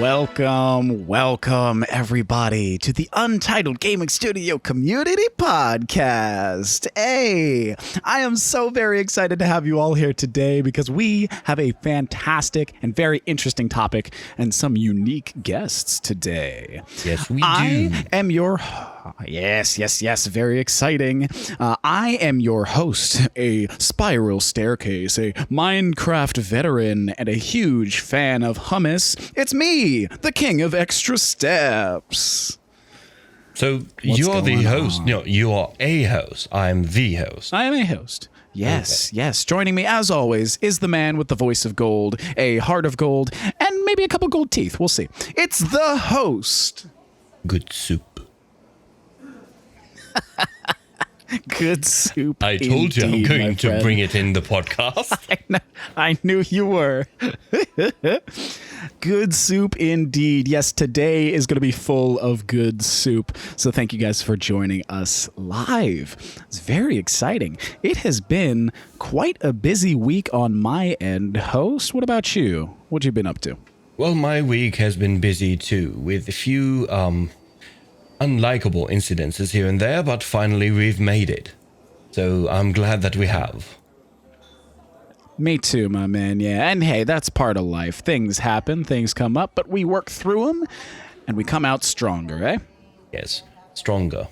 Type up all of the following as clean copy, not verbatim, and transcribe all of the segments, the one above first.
Welcome everybody to the Untitled Gaming Studio Community Podcast. Hey, I am so very excited to have you all here today because we have a fantastic and very interesting topic and some unique guests today. Yes, we do. I am your... Yes, very exciting. I am your host, a spiral staircase, a Minecraft veteran, and a huge fan of hummus. It's me, the king of extra steps. So you're the host. No, you are a host. I'm the host. I am a host. Yes. Joining me, as always, is the man with the voice of gold, a heart of gold, and maybe a couple gold teeth. We'll see. It's the host. Good soup. Good soup. I told you I'm going to bring it in the podcast. I knew you were. Good soup indeed. Yes, today is going to be full of good soup. So thank you guys for joining us live. It's very exciting. It has been quite a busy week on my end. Host, what about you? What you been up to? Well, my week has been busy too, with a few unlikable incidences here and there, but finally we've made it. So I'm glad that we have. Me too, my man, yeah. And hey, that's part of life. Things happen, things come up, but we work through them, and we come out stronger, eh? Yes, stronger.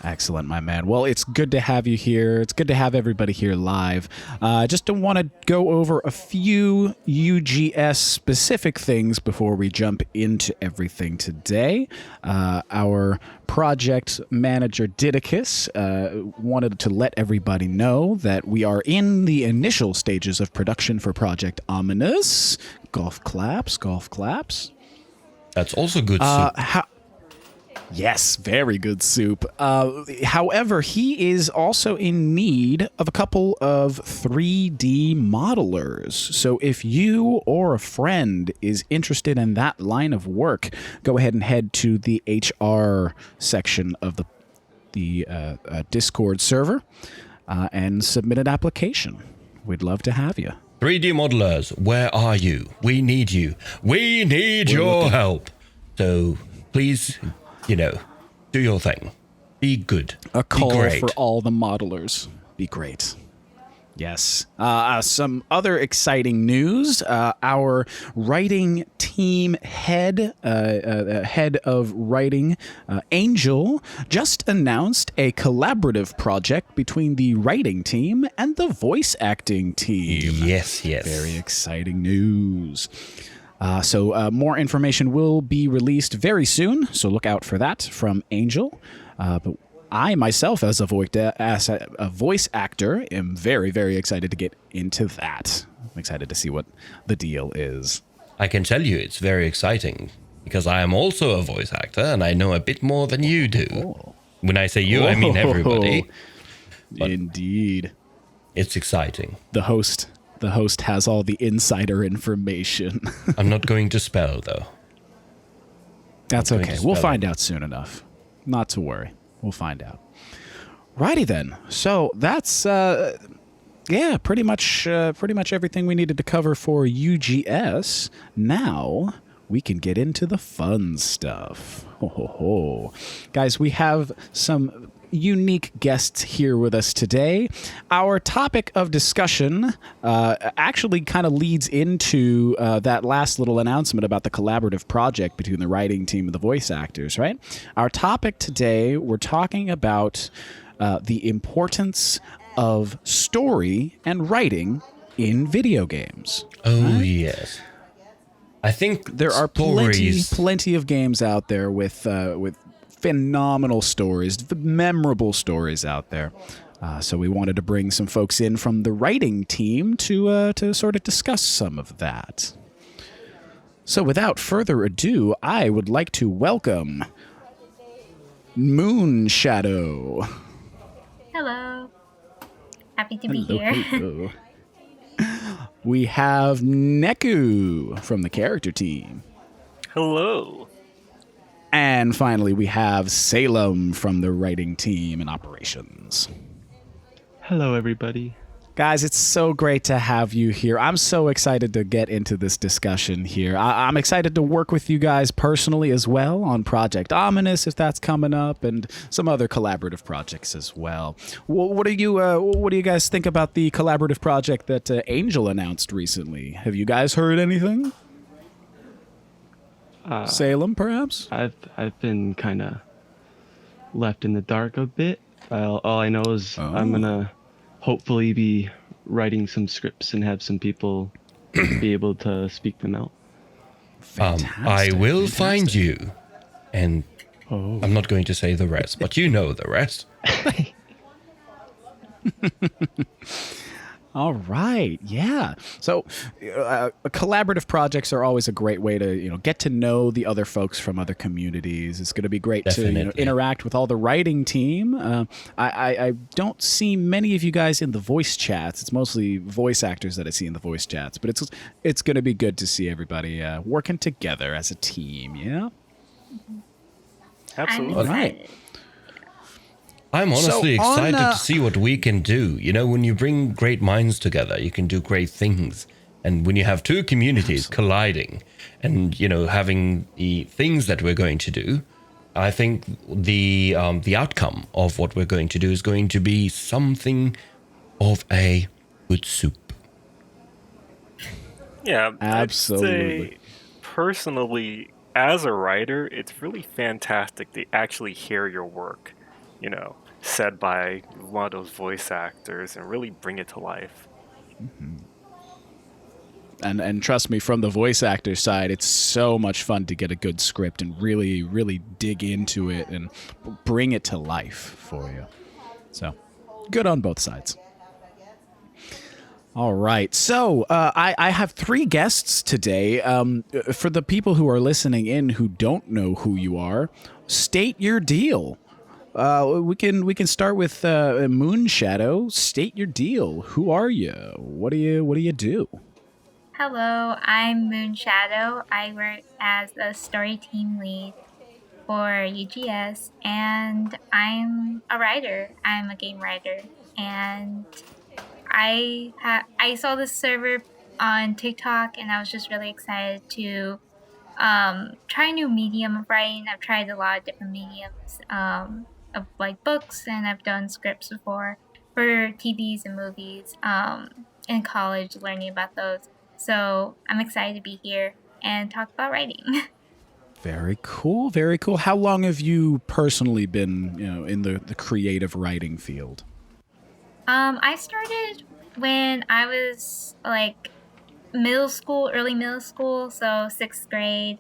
Excellent, my man. Well, it's good to have you here. It's good to have everybody here live. Just want to go over a few UGS specific things before we jump into everything today. Our project manager, Didicus, wanted to let everybody know that we are in the initial stages of production for Project Ominous. Golf claps. That's also good soup. Yes, very good soup. However, he is also in need of a couple of 3D modelers. So if you or a friend is interested in that line of work, go ahead and head to the HR section of the Discord server and submit an application. We'd love to have you. 3D modelers, where are you? We need you. We need your help. So please... do your thing. Be good. A call for all the modelers. Be great. Yes. Some other exciting news. Our writing team head of writing, Angel, just announced a collaborative project between the writing team and the voice acting team. Yes. Very exciting news. So more information will be released very soon, so look out for that from Angel. But I myself, as a voice actor, am very, very excited to get into that. I'm excited to see what the deal is. I can tell you it's very exciting, because I am also a voice actor, and I know a bit more than you do. Oh. When I say you, I mean everybody. Indeed. It's exciting. The host has all the insider information. I'm not going to spell, though. That's okay. We'll find out soon enough. Not to worry. We'll find out. Righty then. So that's, pretty much everything we needed to cover for UGS. Now we can get into the fun stuff. Guys, we have some unique guests here with us today. Our topic of discussion actually kind of leads into that last little announcement about the collaborative project between the writing team and the voice actors, right? Our topic today, we're talking about the importance of story and writing in video games. Oh, right? Yes. I think there are plenty of games out there with phenomenal stories, memorable stories out there. So we wanted to bring some folks in from the writing team to sort of discuss some of that. So without further ado, I would like to welcome Moonshadow. Hello. Happy to be here. Hello. We have Neku from the character team. Hello. And finally, we have Salem from the writing team and operations. Hello, everybody. Guys, it's so great to have you here. I'm so excited to get into this discussion here. I'm excited to work with you guys personally as well on Project Ominous, if that's coming up, and some other collaborative projects as well. What do you guys think about the collaborative project that Angel announced recently? Have you guys heard anything? Salem, perhaps? I've been kind of left in the dark a bit. All I know is I'm gonna hopefully be writing some scripts and have some people be able to speak them out. I will find you, and I'm not going to say the rest, but you know the rest. All right, yeah. So, collaborative projects are always a great way to get to know the other folks from other communities. It's going to be great to interact with all the writing team. I don't see many of you guys in the voice chats. It's mostly voice actors that I see in the voice chats, but it's going to be good to see everybody working together as a team. Yeah. Absolutely. All right. I'm honestly excited to see what we can do. When you bring great minds together, you can do great things. And when you have two communities colliding and, having the things that we're going to do, I think the outcome of what we're going to do is going to be something of a good soup. Yeah, absolutely. I'd say personally, as a writer, it's really fantastic to actually hear your work, said by one of those voice actors and really bring it to life. Mm-hmm. And trust me, from the voice actor side, it's so much fun to get a good script and really, really dig into it and bring it to life for you. So, good on both sides. All right. So, I have 3 guests today. For the people who are listening in who don't know who you are, state your deal. We can start with Moonshadow. State your deal. Who are you? What do you do? Hello, I'm Moonshadow. I work as a story team lead for UGS, and I'm a writer. I'm a game writer, and I saw this server on TikTok, and I was just really excited to try a new medium of writing. I've tried a lot of different mediums of like books, and I've done scripts before for TVs and movies in college, learning about those. So I'm excited to be here and talk about writing. Very cool. Very cool. How long have you personally been, in the creative writing field? I started when I was like early middle school, so 6th grade.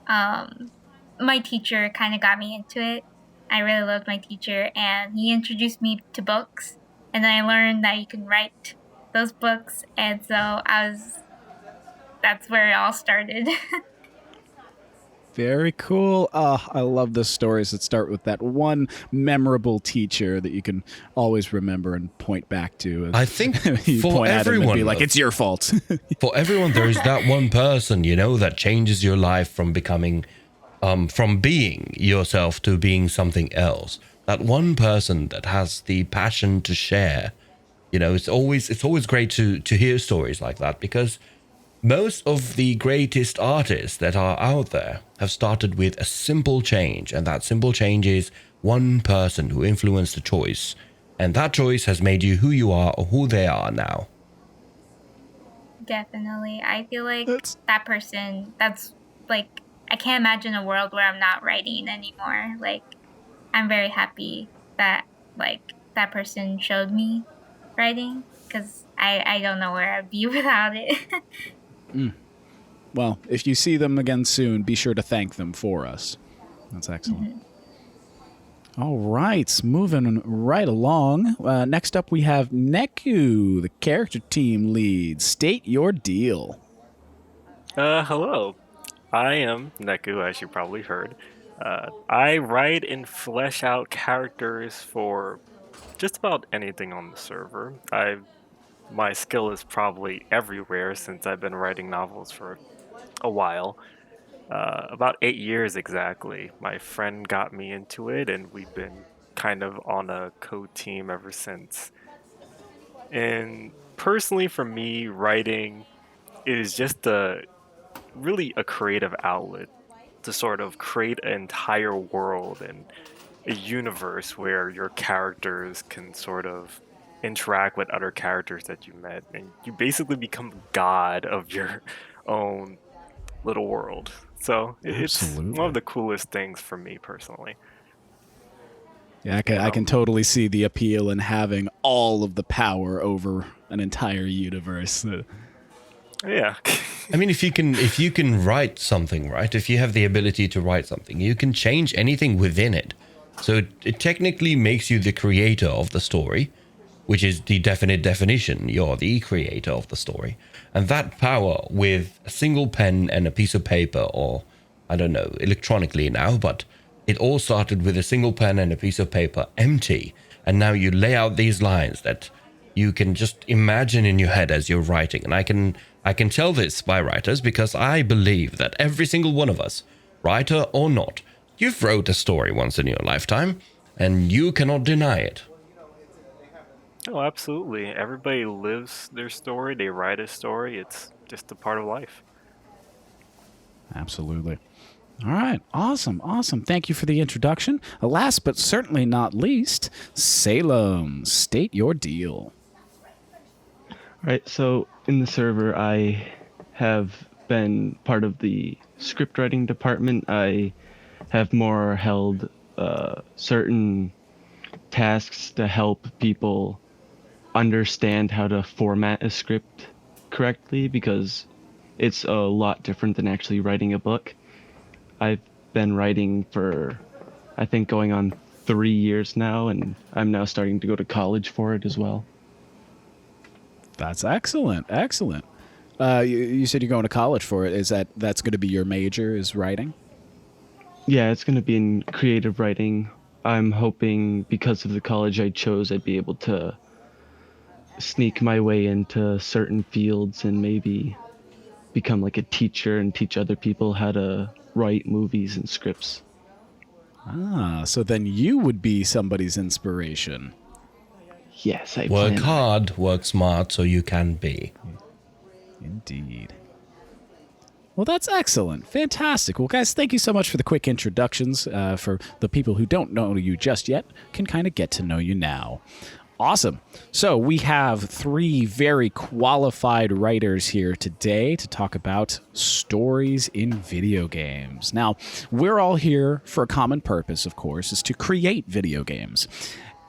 My teacher kind of got me into it. I really loved my teacher, and he introduced me to books, and then I learned that you can write those books, and so that's where it all started. Very cool. I love the stories that start with that one memorable teacher that you can always remember and point back to. I think you for point everyone, at him and be like, it's your fault. For everyone, there is that one person, that changes your life from becoming, from being yourself to being something else. That one person that has the passion to share. It's always great to hear stories like that, because most of the greatest artists that are out there have started with a simple change, and that simple change is one person who influenced a choice, and that choice has made you who you are or who they are now. Definitely. I feel like that person, that's like, I can't imagine a world where I'm not writing anymore. Like, I'm very happy that like that person showed me writing, because I don't know where I'd be without it. Well, if you see them again soon, be sure to thank them for us. That's excellent. Mm-hmm. All right, moving right along. Next up, we have Neku, the character team lead. State your deal. Hello. I am Neku, as you probably heard. I write and flesh out characters for just about anything on the server. My skill is probably everywhere since I've been writing novels for a while. About 8 years exactly. My friend got me into it, and we've been kind of on a co-team ever since. And personally, for me, writing is just really a creative outlet to sort of create an entire world and a universe where your characters can sort of interact with other characters that you met, and you basically become god of your own little world. So it's one of Absolutely. the coolest things for me personally. Yeah, You I know, can totally see the appeal in having all of the power over an entire universe. yeah. I mean, if you can write something, right? If you have the ability to write something, you can change anything within it. So it technically makes you the creator of the story, which is the definite definition. You're the creator of the story. And that power with a single pen and a piece of paper, or I don't know, electronically now, but it all started with a single pen and a piece of paper, empty. And now you lay out these lines that you can just imagine in your head as you're writing. And I can tell this by writers because I believe that every single one of us, writer or not, you've wrote a story once in your lifetime, and you cannot deny it. Oh, absolutely. Everybody lives their story. They write a story. It's just a part of life. Absolutely. All right. Awesome. Awesome. Thank you for the introduction. Last but certainly not least, Salem, state your deal. Right, so in the server, I have been part of the script writing department. I have more held certain tasks to help people understand how to format a script correctly, because it's a lot different than actually writing a book. I've been writing for, I think, going on 3 years now, and I'm now starting to go to college for it as well. That's excellent. Excellent. You said you're going to college for it. That's going to be your major is writing? Yeah, it's going to be in creative writing. I'm hoping because of the college I chose, I'd be able to sneak my way into certain fields and maybe become like a teacher and teach other people how to write movies and scripts. Ah, so then you would be somebody's inspiration. Yes, I Work plan. hard, work smart, so you can be. Indeed. Well, that's excellent. Fantastic. Well, guys, thank you so much for the quick introductions. For the people who don't know you just yet, can kind of get to know you now. Awesome. So we have 3 very qualified writers here today to talk about stories in video games. Now, we're all here for a common purpose, of course, is to create video games.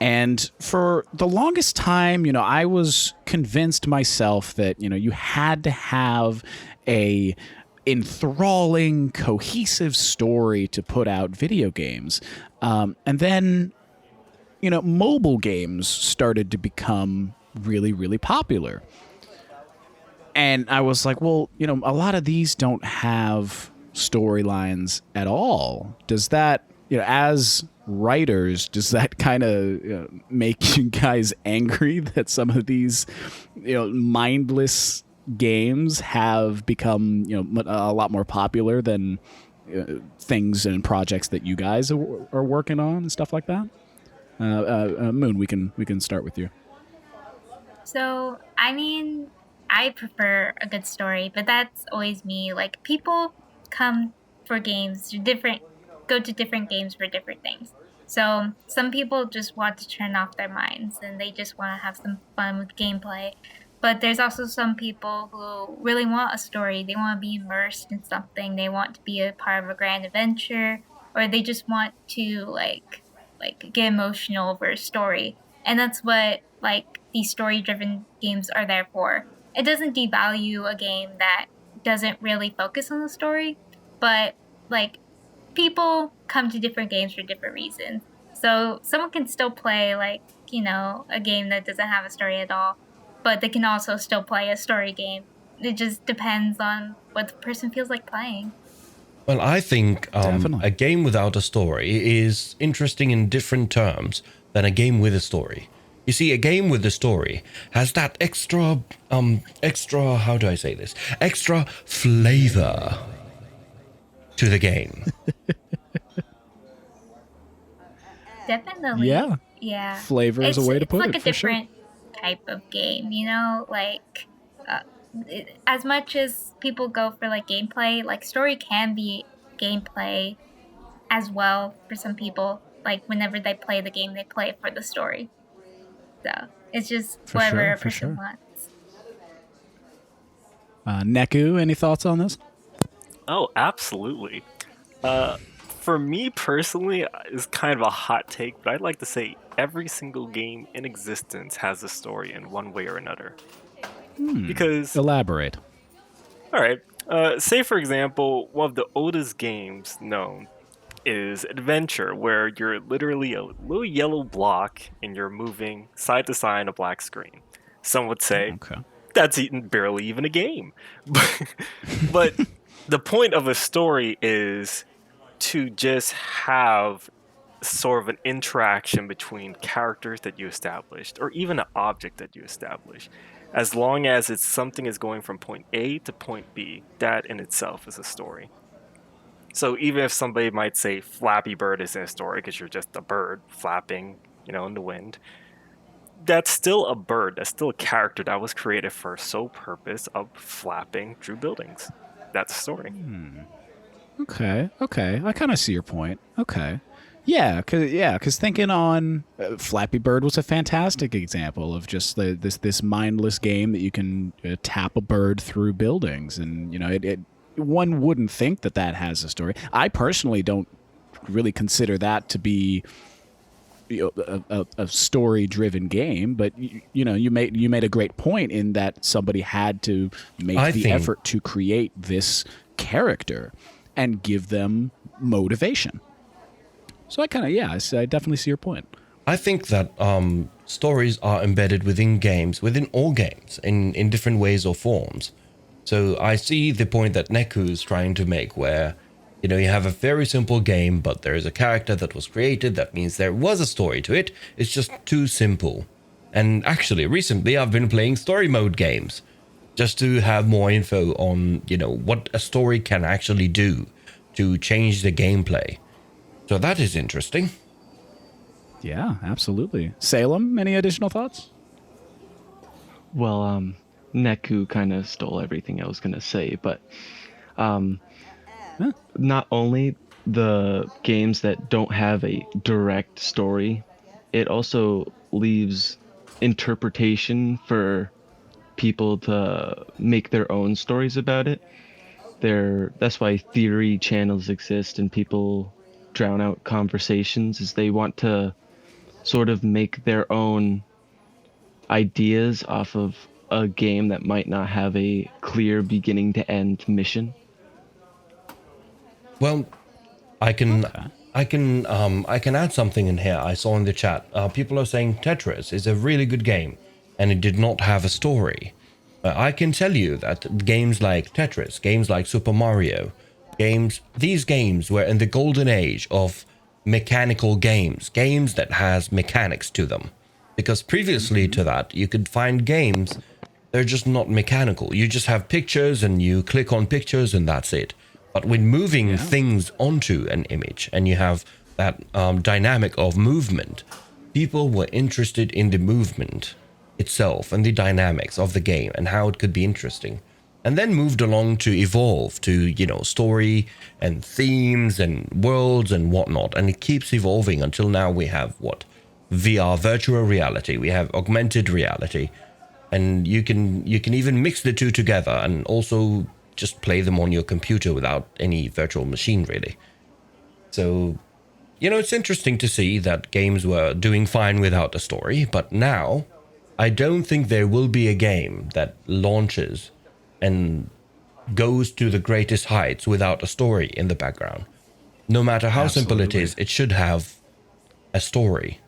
And for the longest time, I was convinced myself that, you had to have a enthralling, cohesive story to put out video games. And then, mobile games started to become really, really popular. And I was like, well, a lot of these don't have storylines at all. Does that, as writers, does that kind of make you guys angry that some of these, mindless games have become, a lot more popular than things and projects that you guys are working on and stuff like that? Moon, we can start with you. So, I mean, I prefer a good story, but that's always me. Like, people come for games, go to different games for different things. So, some people just want to turn off their minds and they just want to have some fun with gameplay. But there's also some people who really want a story. They want to be immersed in something. They want to be a part of a grand adventure, or they just want to like get emotional over a story. And that's what these story-driven games are there for. It doesn't devalue a game that doesn't really focus on the story, but people come to different games for different reasons. So someone can still play a game that doesn't have a story at all, but they can also still play a story game. It just depends on what the person feels like playing. Well, I think Definitely. a game without a story is interesting in different terms than a game with a story. You see, a game with a story has that extra, how do I say this? Extra flavor to the game. Definitely. Yeah. Yeah. Flavor is a way to put it's it, like a for sure. different type of game, you know? Like, as much as people go for like gameplay, like story can be gameplay as well for some people. Like, whenever they play the game, they play it for the story. So it's just For whatever sure, a for person sure. wants. Neku, any thoughts on this? Oh, absolutely. For me personally, it's kind of a hot take, but I'd like to say every single game in existence has a story in one way or another. Because, Elaborate. all right, say for example, one of the oldest games known is Adventure, where you're literally a little yellow block and you're moving side to side on a black screen. Some would say Okay. that's barely even a game. But the point of a story is to just have sort of an interaction between characters that you established, or even an object that you established. As long as it's something is going from point A to point B, that in itself is a story. So even if somebody might say Flappy Bird isn't a story because you're just a bird flapping, in the wind, that's still a bird. That's still a character that was created for a sole purpose of flapping through buildings. That's a story. Okay. I kind of see your point. Okay. Yeah, because thinking on Flappy Bird was a fantastic example of just this mindless game that you can tap a bird through buildings, and one wouldn't think that has a story. I personally don't really consider that to be a story-driven game, but you made a great point in that somebody had to make effort to create this character and give them motivation. So I definitely see your point. I think that stories are embedded within all games, in different ways or forms. So I see the point that Neku is trying to make, where you have a very simple game, but there is a character that was created. That means there was a story to it. It's just too simple. And actually, recently I've been playing story mode games, just to have more info on what a story can actually do to change the gameplay. So that is interesting. Yeah, absolutely. Salem, any additional thoughts? Well, Neku kind of stole everything I was going to say, but not only the games that don't have a direct story, it also leaves interpretation for people to make their own stories about it. That's why theory channels exist and people drown out conversations, is they want to sort of make their own ideas off of a game that might not have a clear beginning to end mission. Well, I can add something in here. I saw in the chat, people are saying Tetris is a really good game and it did not have a story. I can tell you that games like Tetris, games like Super Mario, these games were in the golden age of mechanical games that has mechanics to them. Because previously to that, you could find games, they're just not mechanical. You just have pictures and you click on pictures and that's it. But when moving things onto an image and you have that dynamic of movement, people were interested in the movement itself and the dynamics of the game and how it could be interesting. And then moved along to evolve to, story and themes and worlds and whatnot. And it keeps evolving until now we have VR, virtual reality. We have augmented reality. And you can even mix the two together and also just play them on your computer without any virtual machine, really. So, it's interesting to see that games were doing fine without a story. But now, I don't think there will be a game that launches and goes to the greatest heights without a story in the background. No matter how simple it is, it should have a story.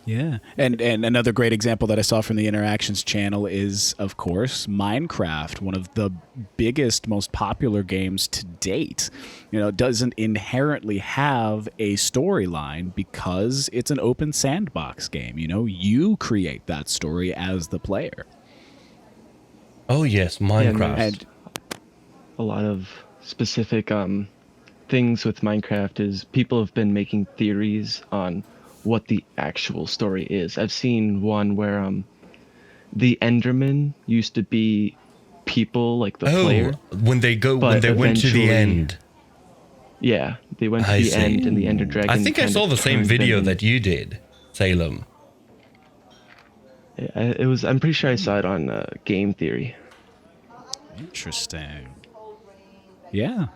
Yeah. And another great example that I saw from the Interactions channel is, of course, Minecraft, one of the biggest, most popular games to date. Doesn't inherently have a storyline because it's an open sandbox game. You create that story as the player. Oh, yes, Minecraft. And a lot of specific things with Minecraft is people have been making theories on what the actual story is. I've seen one where the Endermen used to be people like the player. When they went to the end. Yeah, they went to the end, and the Ender Dragon. I think I saw the same video that you did, Salem. I'm pretty sure I saw it on Game Theory. Interesting. Yeah.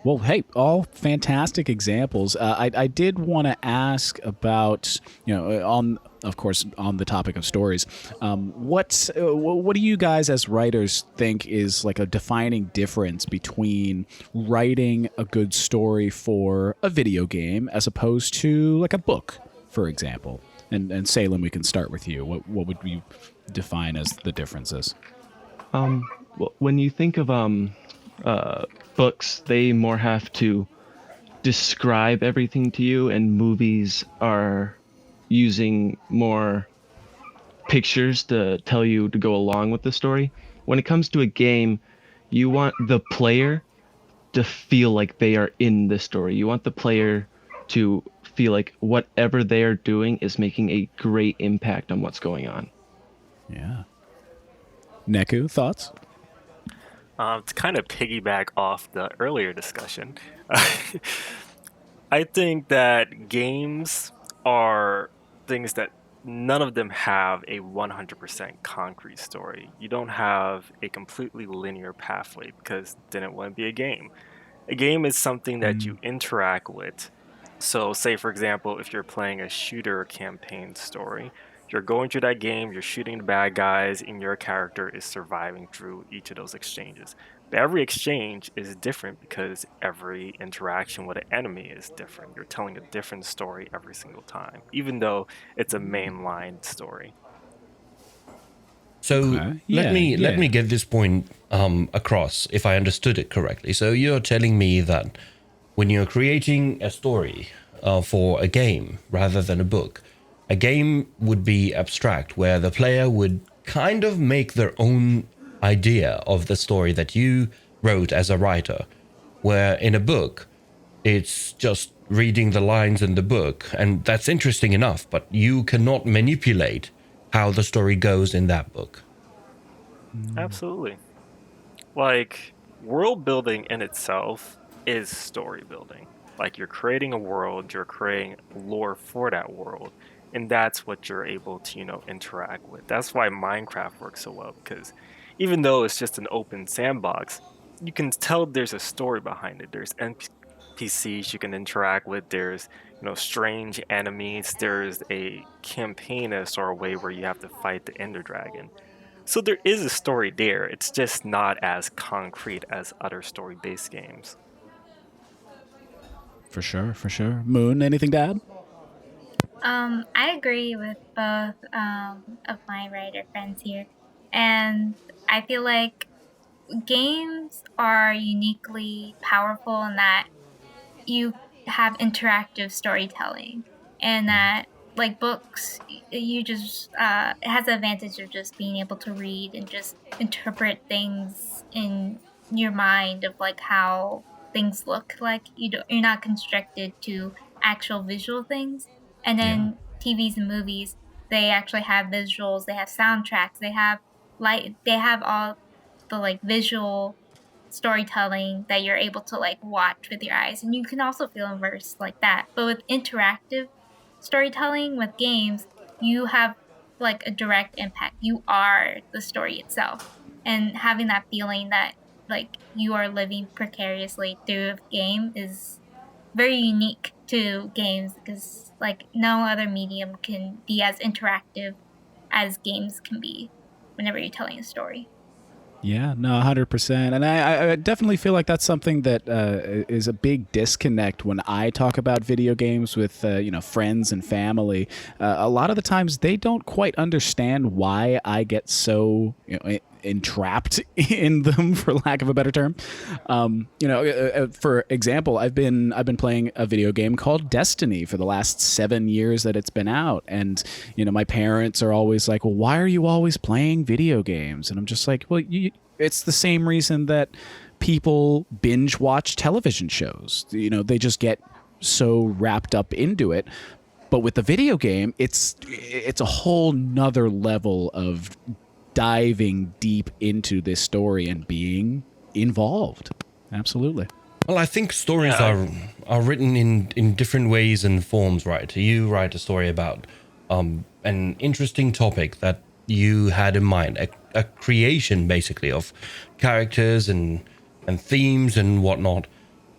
Well, hey, all fantastic examples. I did want to ask about, of course, on the topic of stories. What do you guys as writers think is like a defining difference between writing a good story for a video game as opposed to like a book, for example? And Salem, we can start with you. What would you define as the differences? Well, when you think of books, they more have to describe everything to you, and movies are using more pictures to tell you to go along with the story. When it comes to a game, you want the player to feel like they are in the story. You want the player to feel like whatever they are doing is making a great impact on what's going on. Yeah. Neku, thoughts? To kind of piggyback off the earlier discussion, I think that games are things that none of them have a 100% concrete story. You don't have a completely linear pathway because then it wouldn't be a game. A game is something that you interact with. So say, for example, if you're playing a shooter campaign story, you're going through that game, you're shooting the bad guys, and your character is surviving through each of those exchanges. But every exchange is different because every interaction with an enemy is different. You're telling a different story every single time, even though it's a mainline story. So let me get this point across, if I understood it correctly. So you're telling me that when you're creating a story for a game rather than a book, a game would be abstract, where the player would kind of make their own idea of the story that you wrote as a writer, where in a book, it's just reading the lines in the book, and that's interesting enough, but you cannot manipulate how the story goes in that book. Absolutely. Like, world building in itself is story building. Like, you're creating a world, you're creating lore for that world. And that's what you're able to, interact with. That's why Minecraft works so well, because even though it's just an open sandbox, you can tell there's a story behind it. There's NPCs you can interact with. There's, strange enemies. There's a campaign in a sort of way where you have to fight the Ender Dragon. So there is a story there. It's just not as concrete as other story-based games. For sure. Moon, anything to add? I agree with both of my writer friends here. And I feel like games are uniquely powerful in that you have interactive storytelling, and that, like books, you just it has the advantage of just being able to read and just interpret things in your mind of like how things look like. You're not constricted to actual visual things. And then TVs and movies, they actually have visuals, they have soundtracks, they have all the like visual storytelling that you're able to like watch with your eyes, and you can also feel immersed like that. But with interactive storytelling with games, you have like a direct impact. You are the story itself, and having that feeling that like you are living precariously through a game is very unique to games, because like no other medium can be as interactive as games can be whenever you're telling a story. Yeah, no, 100%. And I definitely feel like that's something that is a big disconnect when I talk about video games with, friends and family. A lot of the times they don't quite understand why I get so, entrapped in them, for lack of a better term. For example, I've been playing a video game called Destiny for the last 7 years that it's been out, and my parents are always like, "Well, why are you always playing video games?" And I'm just like, "Well, it's the same reason that people binge watch television shows. They just get so wrapped up into it." But with the video game, it's a whole nother level of diving deep into this story and being involved. Absolutely. Well, I think stories are written in different ways and forms, right? You write a story about an interesting topic that you had in mind, a creation basically of characters and themes and whatnot.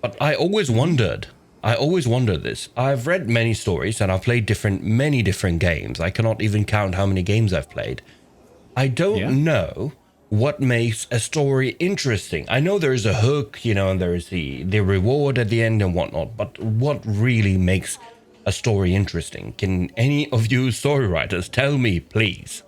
But I always wondered this. I've read many stories and I've played many different games. I cannot even count how many games I've played. I don't know what makes a story interesting. I know there is a hook, and there is the reward at the end and whatnot, but what really makes a story interesting? Can any of you story writers tell me, please?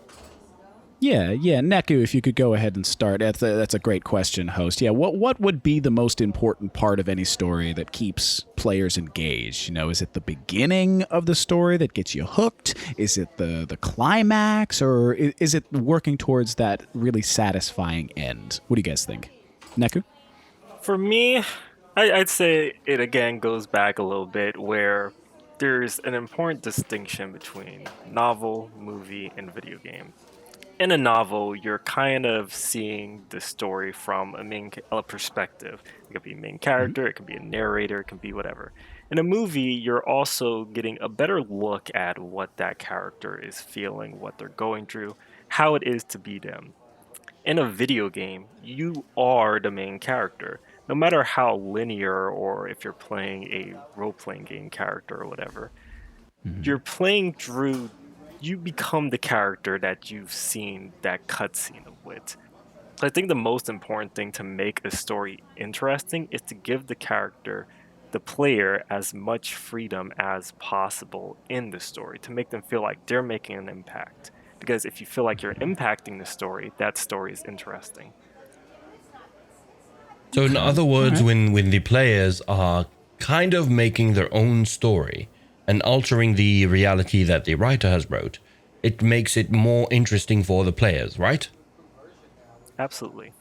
Yeah, Neku, if you could go ahead and start. That's a great question, host. Yeah, what would be the most important part of any story that keeps players engaged? Is it the beginning of the story that gets you hooked? Is it the climax, or is it working towards that really satisfying end? What do you guys think? Neku? For me, I'd say it again goes back a little bit where there's an important distinction between novel, movie, and video game. In a novel, you're kind of seeing the story from a perspective. It could be a main character, it could be a narrator, it can be whatever. In a movie, you're also getting a better look at what that character is feeling, what they're going through, how it is to be them. In a video game, you are the main character. No matter how linear or if you're playing a role-playing game character or whatever, you're playing through. You become the character that you've seen that cutscene with. I think the most important thing to make a story interesting is to give the player, as much freedom as possible in the story to make them feel like they're making an impact. Because if you feel like you're impacting the story, that story is interesting. So in other words, when the players are kind of making their own story and altering the reality that the writer has wrote, it makes it more interesting for the players, right? Absolutely.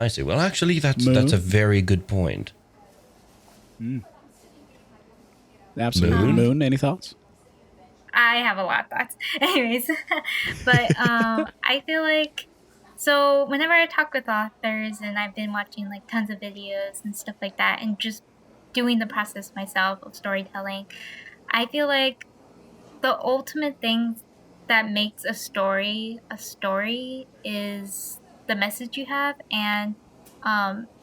I see. Well, actually, that's a very good point. Absolutely. Moon, any thoughts? I have a lot of thoughts. Anyways, but I feel like, so whenever I talk with authors and I've been watching like tons of videos and stuff like that and just doing the process myself of storytelling, I feel like the ultimate thing that makes a story is the message you have and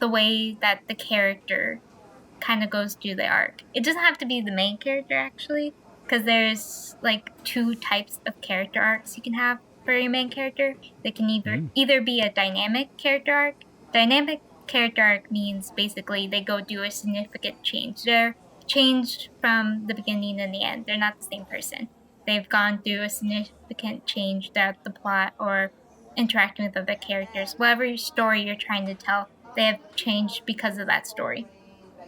the way that the character kind of goes through the arc. It doesn't have to be the main character, actually, because there's like two types of character arcs you can have for your main character. They can either be a dynamic character arc. Dynamic character arc means basically they go do a significant change. They're changed from the beginning and the end. They're not the same person. They've gone through a significant change throughout the plot or interacting with other characters. Whatever story you're trying to tell, they have changed because of that story.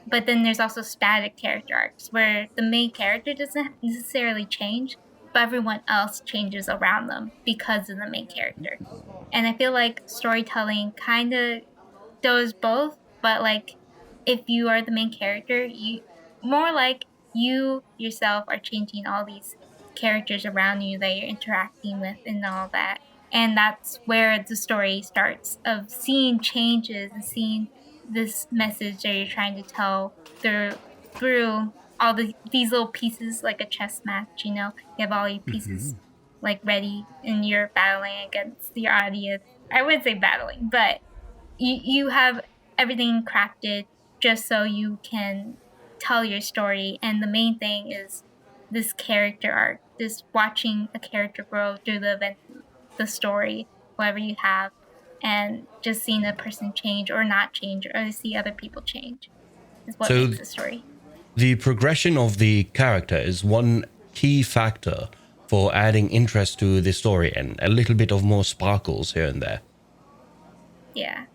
But then there's also static character arcs where the main character doesn't necessarily change, but everyone else changes around them because of the main character. And I feel like storytelling kind of does both, but like if you are the main character, you yourself are changing all these characters around you that you're interacting with and all that. And that's where the story starts, of seeing changes and seeing this message that you're trying to tell through all these little pieces, like a chess match, you have all your pieces like ready and you're battling against your audience. I wouldn't say battling, but you have everything crafted just so you can tell your story. And the main thing is this character arc, this watching a character grow through the event, the story, whatever you have, and just seeing a person change or not change or see other people change is what makes the story. The progression of the character is one key factor for adding interest to the story and a little bit of more sparkles here and there. Yeah.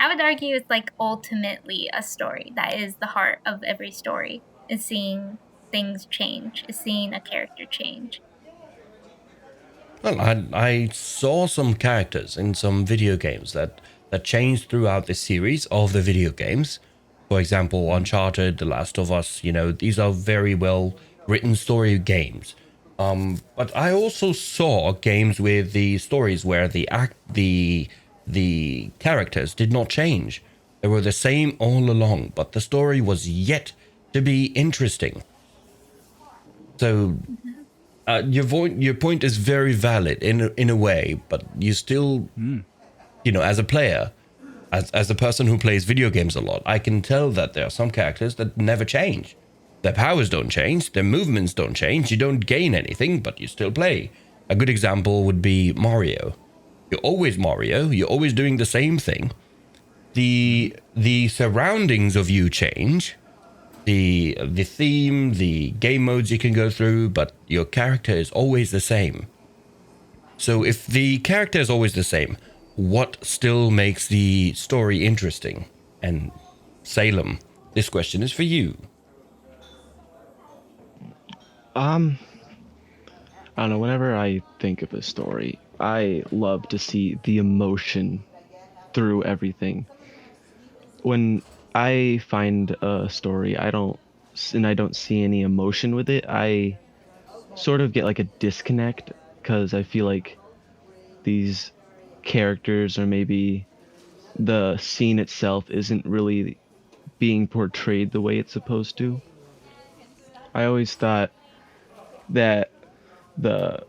I would argue it's like ultimately a story. That is the heart of every story, is seeing things change, is seeing a character change. Well, I saw some characters in some video games that changed throughout the series of the video games. For example, Uncharted, The Last of Us, these are very well written story games. But I also saw games with the stories where the characters did not change. They were the same all along, but the story was yet to be interesting. So your point is very valid in a way, but you still, as a player, as a person who plays video games a lot, I can tell that there are some characters that never change. Their powers don't change, their movements don't change, you don't gain anything, but you still play. A good example would be Mario. You're always Mario, you're always doing the same thing. The surroundings of you change, the theme, the game modes you can go through, but your character is always the same. So if the character is always the same, what still makes the story interesting? And Salem, this question is for you. I don't know, whenever I think of a story, I love to see the emotion through everything. When I find a story, I don't see any emotion with it, I sort of get like a disconnect, because I feel like these characters, or maybe the scene itself, isn't really being portrayed the way it's supposed to. I always thought that I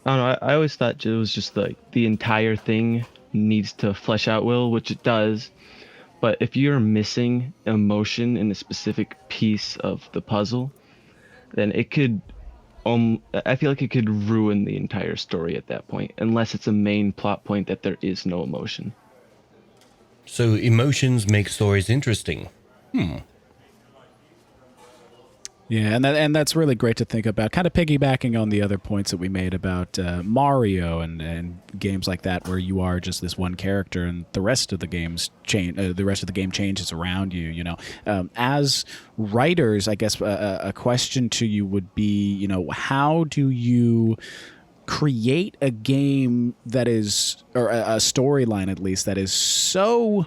always thought it was just like the entire thing needs to flesh out well, which it does. But if you're missing emotion in a specific piece of the puzzle, then it could, I feel like it could ruin the entire story at that point, unless it's a main plot point that there is no emotion. So emotions make stories interesting. Yeah, and that's really great to think about. Kind of piggybacking on the other points that we made about Mario and games like that, where you are just this one character and the rest of the games change. The rest of the game changes around you. As writers, I guess a question to you would be, how do you create a game that is, or a storyline at least, that is so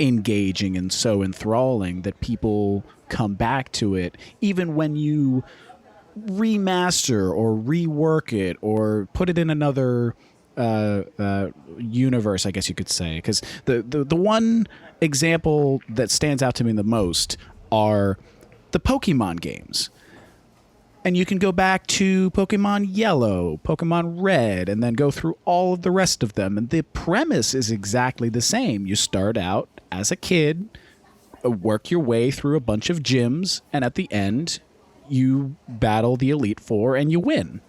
engaging and so enthralling that people come back to it, even when you remaster or rework it or put it in another universe, I guess you could say. Because the one example that stands out to me the most are the Pokemon games. And you can go back to Pokemon Yellow, Pokemon Red, and then go through all of the rest of them. And the premise is exactly the same. You start out as a kid, work your way through a bunch of gyms, and at the end, you battle the Elite Four and you win.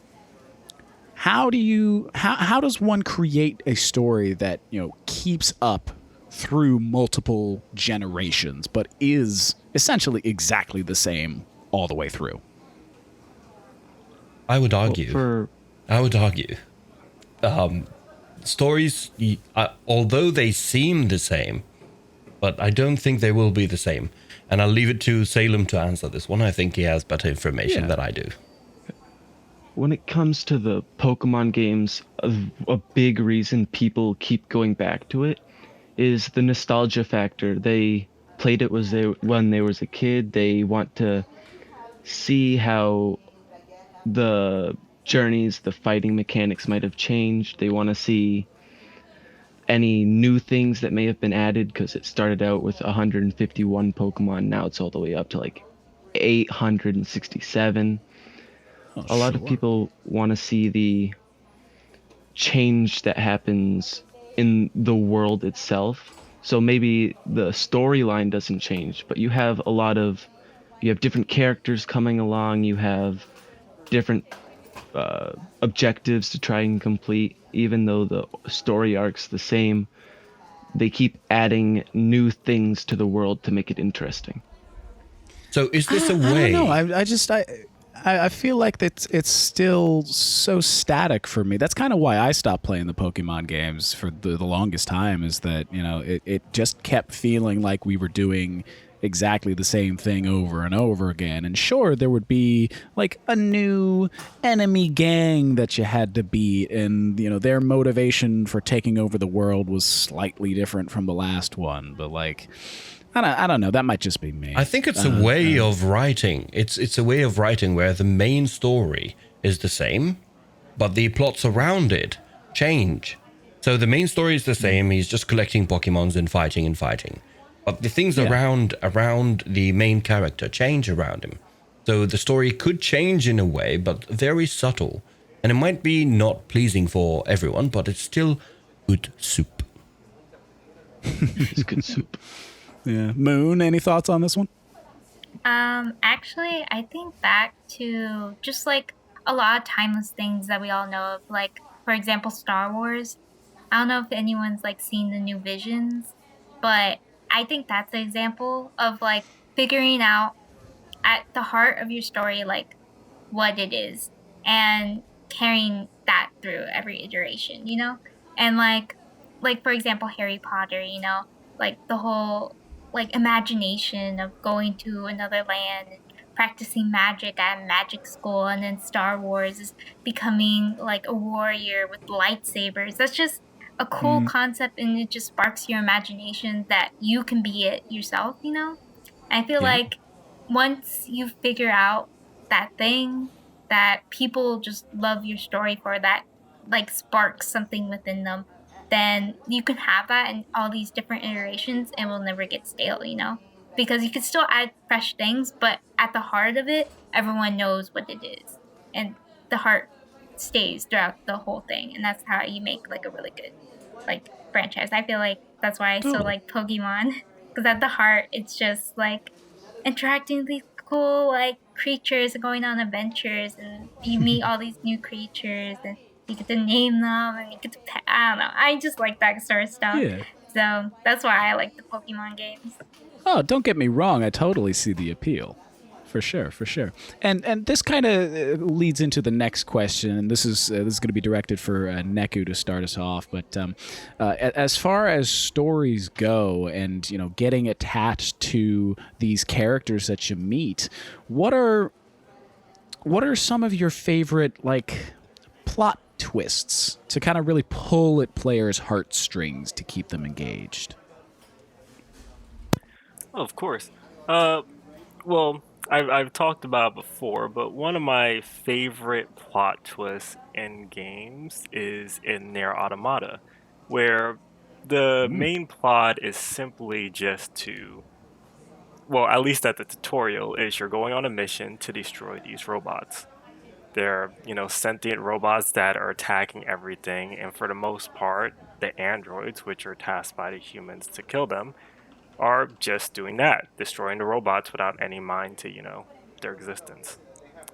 How does one create a story that, keeps up through multiple generations, but is essentially exactly the same all the way through? I would argue. Stories, although they seem the same, but I don't think they will be the same. And I'll leave it to Salem to answer this one. I think he has better information than I do. When it comes to the Pokemon games, a big reason people keep going back to it is the nostalgia factor. They played it when they was a kid. They want to see how the journeys, the fighting mechanics might have changed. They want to see any new things that may have been added, because it started out with 151 Pokemon. Now it's all the way up to like 867. A lot of people want to see the change that happens in the world itself. So maybe the storyline doesn't change, but you have different characters coming along. You have different objectives to try and complete. Even though the story arc's the same, they keep adding new things to the world to make it interesting. So is this a way? I don't know. I feel like it's still so static for me. That's kind of why I stopped playing the Pokemon games for the longest time, is that, it just kept feeling like we were doing exactly the same thing over and over again. And sure, there would be like a new enemy gang that you had to beat, and their motivation for taking over the world was slightly different from the last one, but like I don't know. That might just be me. I think it's a way of writing. It's a way of writing where the main story is the same, but the plots around it change. So the main story is the same. He's just collecting Pokemons and fighting. But the things around the main character change around him. So the story could change in a way, but very subtle. And it might be not pleasing for everyone, but it's still good soup. It's good soup. Yeah. Moon, any thoughts on this one? Actually, I think back to just like a lot of timeless things that we all know of, like for example, Star Wars. I don't know if anyone's like seen the new Visions, but I think that's an example of like figuring out at the heart of your story, like what it is, and carrying that through every iteration, you know? And like for example, Harry Potter, you know, like the whole like imagination of going to another land and practicing magic at magic school, and then Star Wars is becoming like a warrior with lightsabers. That's just a cool concept, and it just sparks your imagination that you can be it yourself, you know? I feel like once you figure out that thing that people just love your story for, that like sparks something within them, then you can have that in all these different iterations and will never get stale, you know? Because you can still add fresh things, but at the heart of it, everyone knows what it is. And the heart stays throughout the whole thing. And that's how you make like a really good like franchise. I feel like that's why I still like Pokemon. Because at the heart, it's just like interacting with these cool like creatures and going on adventures, and you meet all these new creatures and you get to name them and you get to pet. I don't know. I just like that sort of stuff. Yeah. So that's why I like the Pokemon games. Oh, don't get me wrong. I totally see the appeal. For sure. And this kind of leads into the next question, and this is going to be directed for Neku to start us off. But as far as stories go, and you know, getting attached to these characters that you meet, what are some of your favorite like plot twists to kind of really pull at players' heartstrings to keep them engaged? Oh, of course. Well, I've talked about it before, but one of my favorite plot twists in games is in Near Automata, where the main plot is simply just to, well, at least at the tutorial, is you're going on a mission to destroy these robots. They're, you know, sentient robots that are attacking everything, and for the most part, the androids, which are tasked by the humans to kill them, are just doing that, destroying the robots without any mind to, you know, their existence.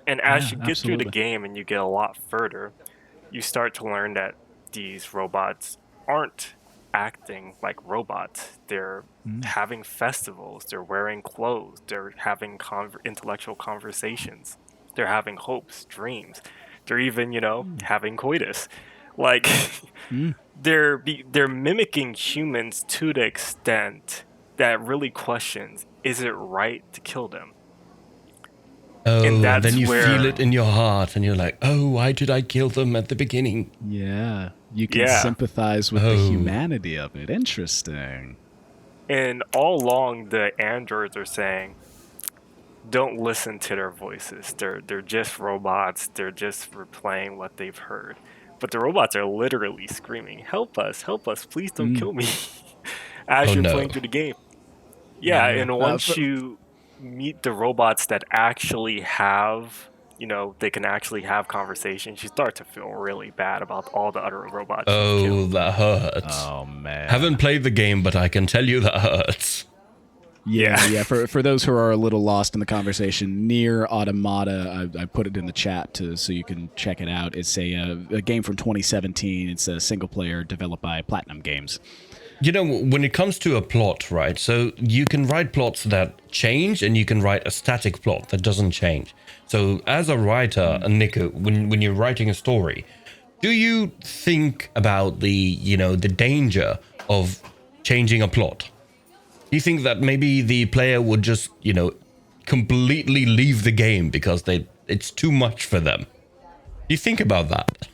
And as you get through the game and you get a lot further, you start to learn that these robots aren't acting like robots. They're having festivals, they're wearing clothes, they're having intellectual conversations, they're having hopes, dreams, they're even, you know, having coitus. Like, they're mimicking humans to the extent that really questions, is it right to kill them? Oh, and then you feel it in your heart, and you're like, oh, why did I kill them at the beginning? Yeah, you can sympathize with the humanity of it. Interesting. And all along, the androids are saying, don't listen to their voices. They're just robots. They're just replaying what they've heard. But the robots are literally screaming, help us, please don't kill me, as you're playing through the game. Yeah, and once you meet the robots that actually have, you know, they can actually have conversations, you start to feel really bad about all the other robots. Oh, that hurts. Oh, man. Haven't played the game, but I can tell you that hurts. Yeah. For those who are a little lost in the conversation, Near Automata, I put it in the chat so you can check it out. It's a game from 2017. It's a single player developed by Platinum Games. You know, when it comes to a plot, right? So you can write plots that change, and you can write a static plot that doesn't change. So as a writer, Neku, when you're writing a story, do you think about the danger of changing a plot? Do you think that maybe the player would just, completely leave the game because it's too much for them? Do you think about that?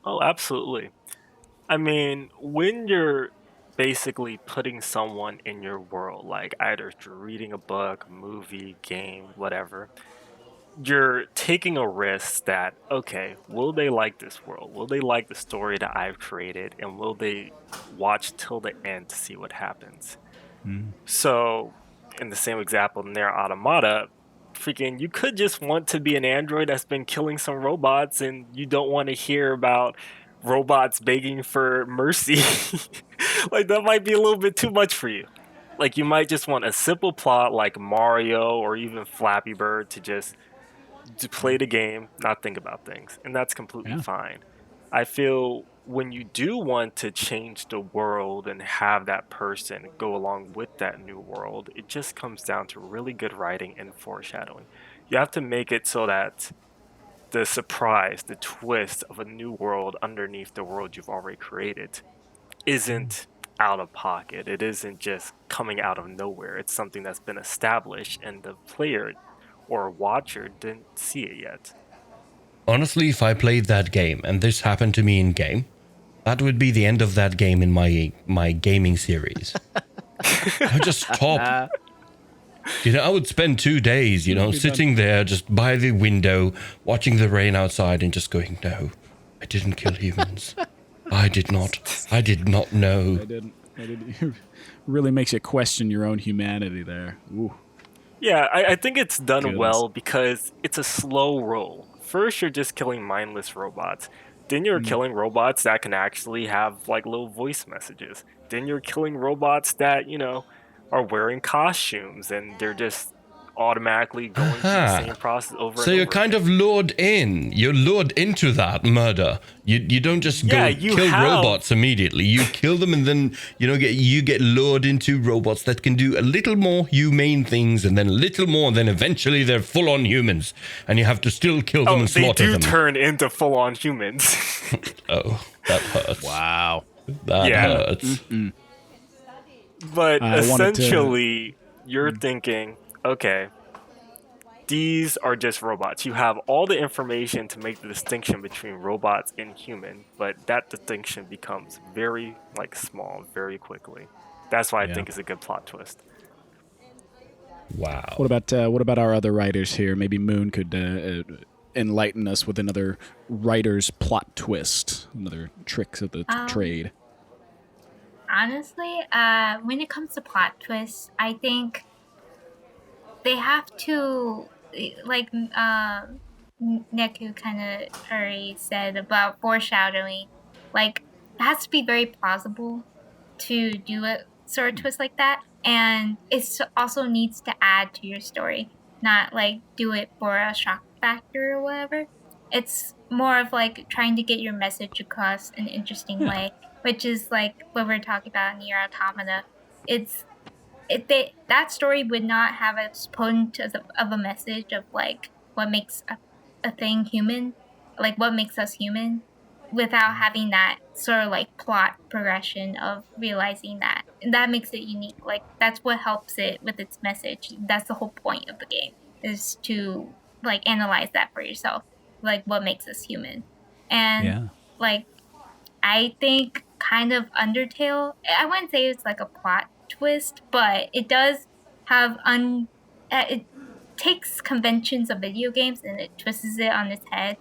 Oh, absolutely. I mean, when you're basically putting someone in your world, like either through reading a book, movie, game, whatever. You're taking a risk that, okay, will they like this world? Will they like the story that I've created? And will they watch till the end to see what happens? So, in the same example, near Automata, freaking, you could just want to be an android that's been killing some robots and you don't want to hear about robots begging for mercy. Like, that might be a little bit too much for you. Like, you might just want a simple plot like Mario or even Flappy Bird to just to play the game, not think about things. And that's completely fine. I feel when you do want to change the world and have that person go along with that new world, it just comes down to really good writing and foreshadowing. You have to make it so that the surprise, the twist of a new world underneath the world you've already created isn't out of pocket. It isn't just coming out of nowhere. It's something that's been established and the player or watcher didn't see it yet. Honestly, if I played that game and this happened to me in game, that would be the end of that game in my gaming series. I would just stop. I would spend 2 days, sitting there just by the window, watching the rain outside and just going, no, I didn't kill humans. I did not. I did not know. I didn't. It really makes you question your own humanity there. Ooh. Yeah, I think it's done Goodness. well because it's a slow roll. First, you're just killing mindless robots. Then you're killing robots that can actually have like little voice messages. Then you're killing robots that, are wearing costumes and they're just automatically going through the same process over So and you're over kind of lured in. You're lured into that murder. You don't just go kill robots immediately. You kill them and then you get lured into robots that can do a little more humane things and then a little more and then eventually they're full on humans and you have to still kill them and slaughter them. They do turn into full on humans. Oh, that hurts. Wow. That hurts. Mm-mm. But essentially, you're thinking, okay, these are just robots. You have all the information to make the distinction between robots and human, but that distinction becomes very small very quickly. That's why I think it's a good plot twist. Wow. What about our other writers here? Maybe Moon could enlighten us with another writer's plot twist, another tricks of the trade. Honestly, when it comes to plot twists, I think they have to, like Neku kind of already said about foreshadowing, it has to be very plausible to do a sort of twist like that, and it also needs to add to your story, not do it for a shock factor or whatever. It's more of trying to get your message across in an interesting way, which is what we're talking about in Nier Automata. That story would not have as potent of a message of what makes a thing human, what makes us human, without having that sort of plot progression of realizing that. And that makes it unique. That's what helps it with its message. That's the whole point of the game, is to analyze that for yourself, what makes us human. And I think kind of Undertale, I wouldn't say it's a plot twist, but it does have it takes conventions of video games and it twists it on its head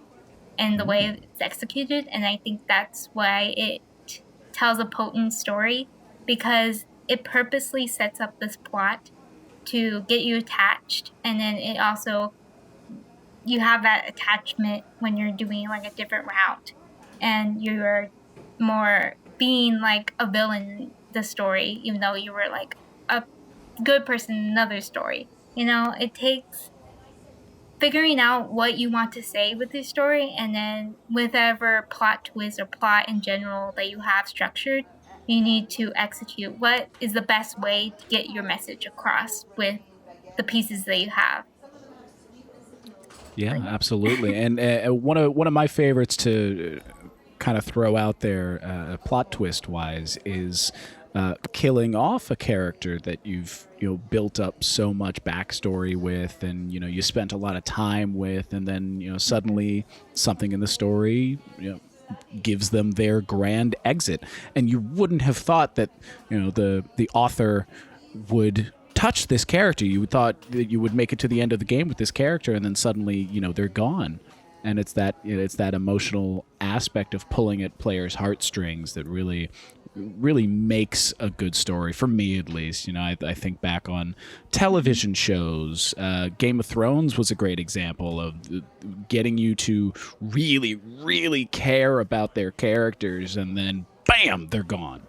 and the way it's executed, and I think that's why it tells a potent story, because it purposely sets up this plot to get you attached, and then it also, you have that attachment when you're doing a different route and you're more being a villain in the story, even though you were a good person in another story. It takes figuring out what you want to say with this story, and then whatever plot twist or plot in general that you have structured, you need to execute what is the best way to get your message across with the pieces that you have. Yeah, absolutely. And one of my favorites to kind of throw out there, plot twist wise, is killing off a character that you've built up so much backstory with, and you spent a lot of time with, and then suddenly something in the story gives them their grand exit. And you wouldn't have thought that, the author would touch this character. You thought that you would make it to the end of the game with this character, and then suddenly, they're gone. And it's that emotional aspect of pulling at players' heartstrings that really makes a good story, for me at least. I think back on television shows. Game of Thrones was a great example of getting you to really, really care about their characters, and then bam, they're gone.